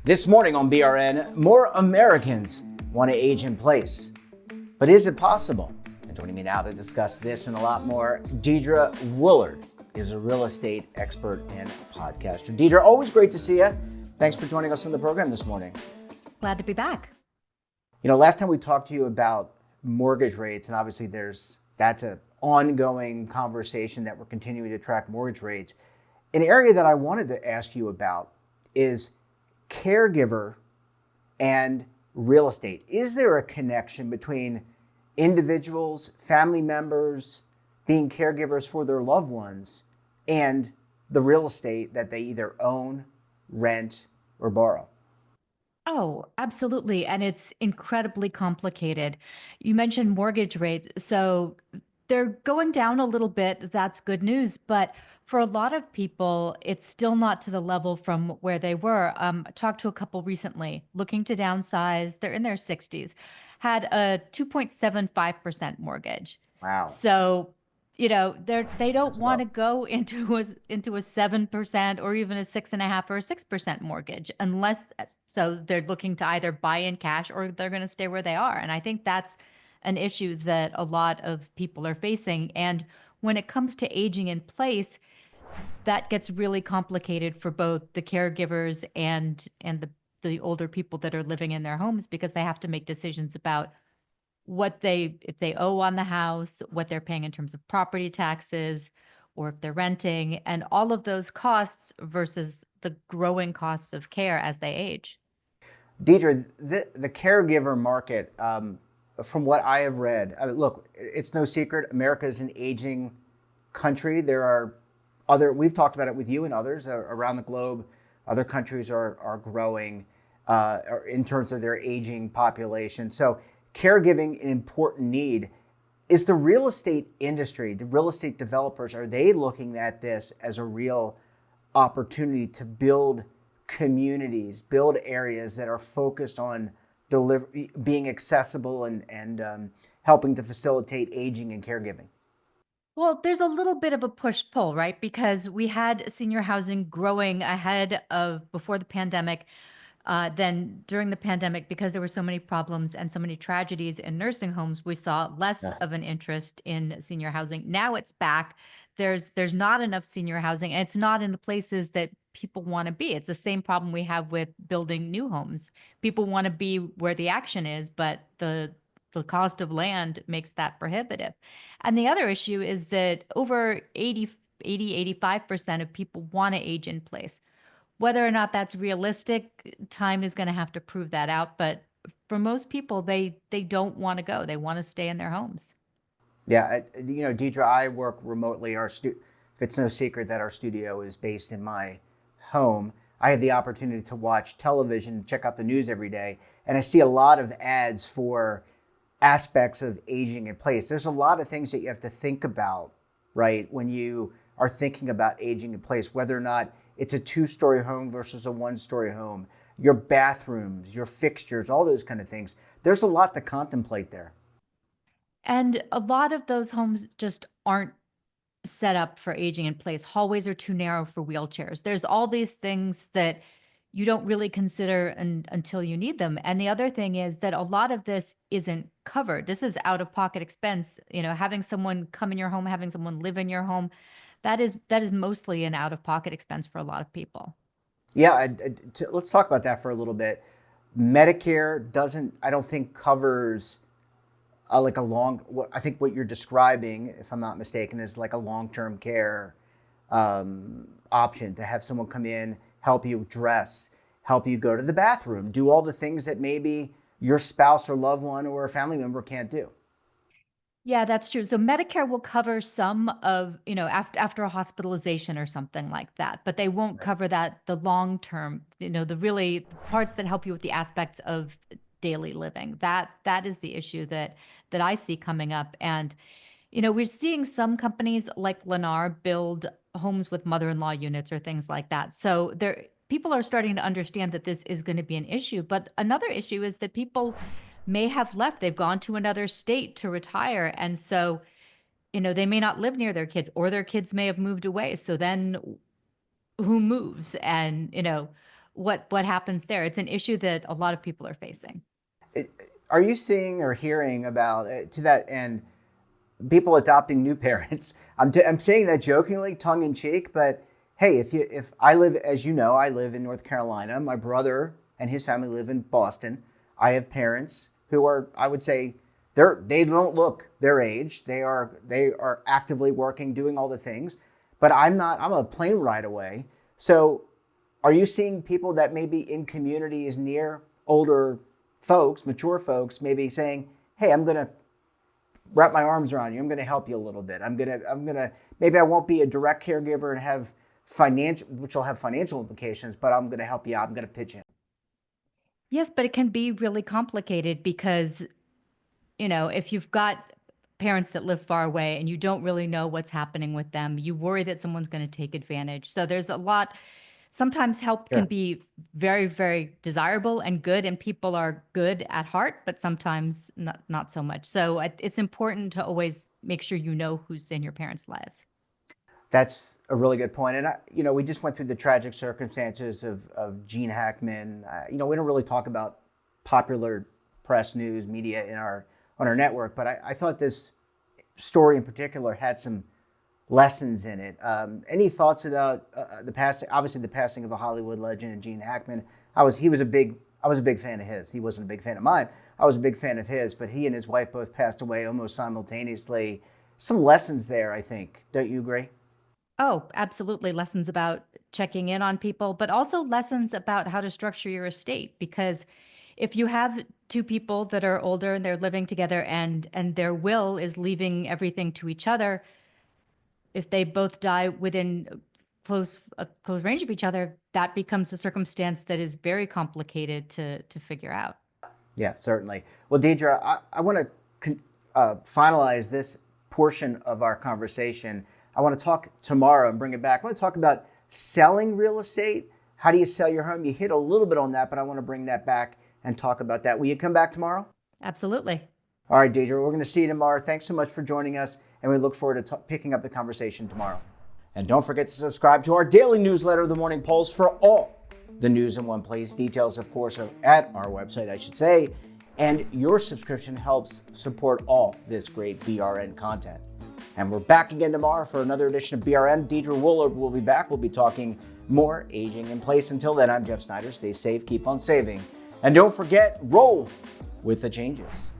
This morning on BRN, more Americans want to age in place. But is it possible? And joining me now to discuss this and a lot more, Deidre Woollard is a real estate expert and podcaster. Deidre, always great to see you. Thanks for joining us on the program this morning. Glad to be back. You know, last time we talked to you about mortgage rates, and obviously that's an ongoing conversation that we're continuing to track mortgage rates. An area that I wanted to ask you about is caregiver and real estate. Is there a connection between individuals, family members being caregivers for their loved ones and the real estate that they either own, rent, or borrow? Oh, absolutely. And it's incredibly complicated. You mentioned mortgage rates. So they're going down a little bit. That's good news. But for a lot of people, it's still not to the level from where they were. I talked to a couple recently looking to downsize. They're in their 60s, had a 2.75% mortgage. Wow, So, they don't that's want to low. go into a 7% or even a 6.5 or a 6% mortgage unless so they're looking to either buy in cash or they're going to stay where they are. And I think that's an issue that a lot of people are facing. And when it comes to aging in place, that gets really complicated for both the caregivers and the older people that are living in their homes because they have to make decisions about if they owe on the house, what they're paying in terms of property taxes, or if they're renting, and all of those costs versus the growing costs of care as they age. Deidre, the caregiver market, from what I have read, I mean, look, it's no secret, America is an aging country. There are we've talked about it with you and others around the globe. Other countries are growing in terms of their aging population. So caregiving, an important need. Is the real estate industry, the real estate developers, are they looking at this as a real opportunity to build communities, build areas that are focused on being accessible and helping to facilitate aging and caregiving? Well, there's a little bit of a push-pull, right? Because we had senior housing growing ahead of before the pandemic. Then during the pandemic, because there were so many problems and so many tragedies in nursing homes, we saw less Yeah. of an interest in senior housing. Now it's back. There's not enough senior housing, and it's not in the places that people want to be. It's the same problem we have with building new homes. People want to be where the action is, but the cost of land makes that prohibitive. And the other issue is that over 85% of people want to age in place. Whether or not that's realistic, time is going to have to prove that out. But for most people, they don't want to go. They want to stay in their homes. Yeah, Deidre, I work remotely. If it's no secret that our studio is based in my home, I have the opportunity to watch television, check out the news every day, and I see a lot of ads for aspects of aging in place. There's a lot of things that you have to think about, right, when you are thinking about aging in place, whether or not it's a two-story home versus a one-story home, your bathrooms, your fixtures, all those kind of things. There's a lot to contemplate there. And a lot of those homes just aren't set up for aging in place. Hallways are too narrow for wheelchairs. There's all these things that you don't really consider until you need them. And the other thing is that a lot of this isn't covered. This is out of pocket expense. Having someone come in your home, having someone live in your home, that is mostly an out of pocket expense for a lot of people. Yeah, let's talk about that for a little bit. Medicare doesn't, I don't think, covers like a I think what you're describing, if I'm not mistaken, is like a long-term care option to have someone come in, help you dress, help you go to the bathroom, do all the things that maybe your spouse or loved one or a family member can't do. Yeah, that's true. So Medicare will cover some of, after a hospitalization or something like that, but they won't Right. cover the long term, the parts that help you with the aspects of daily living. That is the issue that I see coming up. And, we're seeing some companies like Lennar build homes with mother-in-law units or things like that. So people are starting to understand that this is going to be an issue. But another issue is that people may have left. They've gone to another state to retire. And so, they may not live near their kids or their kids may have moved away. So then who moves? And, what happens there. It's an issue that a lot of people are facing. Are you seeing or hearing about, to that end, people adopting new parents? I'm saying that jokingly, tongue in cheek, but hey, if I live, as you know, I live in North Carolina. My brother and his family live in Boston. I have parents who are, I would say, they don't look their age. They are actively working, doing all the things. But I'm a plane ride away. So are you seeing people that may be in communities near older folks, mature folks, maybe saying, hey, I'm going to wrap my arms around you. I'm going to help you a little bit. Maybe I won't be a direct caregiver and have which will have financial implications, but I'm going to help you out. I'm going to pitch in. Yes, but it can be really complicated because, if you've got parents that live far away and you don't really know what's happening with them, you worry that someone's going to take advantage. So there's a lot. Sometimes help can Sure. be very, very desirable and good, and people are good at heart, but sometimes not so much. So it's important to always make sure you know who's in your parents' lives. That's a really good point. And, we just went through the tragic circumstances of Gene Hackman. We don't really talk about popular press news media on our network, but I thought this story in particular had some lessons in it. Any thoughts about the passing? Obviously, the passing of a Hollywood legend, and Gene Hackman. I was a big fan of his. He wasn't a big fan of mine. I was a big fan of his, but he and his wife both passed away almost simultaneously. Some lessons there, I think. Don't you agree? Oh, absolutely. Lessons about checking in on people, but also lessons about how to structure your estate. Because if you have two people that are older and they're living together and their will is leaving everything to each other, if they both die within a close range of each other, that becomes a circumstance that is very complicated to figure out. Yeah, certainly. Well, Deidre, I want to finalize this portion of our conversation. I want to talk tomorrow and bring it back. I want to talk about selling real estate. How do you sell your home? You hit a little bit on that, but I want to bring that back and talk about that. Will you come back tomorrow? Absolutely. All right, Deidre, we're going to see you tomorrow. Thanks so much for joining us, and we look forward to picking up the conversation tomorrow. And don't forget to subscribe to our daily newsletter, The Morning Pulse, for all the news in one place. Details, of course, are at our website, I should say. And your subscription helps support all this great BRN content. And we're back again tomorrow for another edition of BRN. Deidre Woollard will be back. We'll be talking more aging in place. Until then, I'm Jeff Snyder. Stay safe, keep on saving. And don't forget, roll with the changes.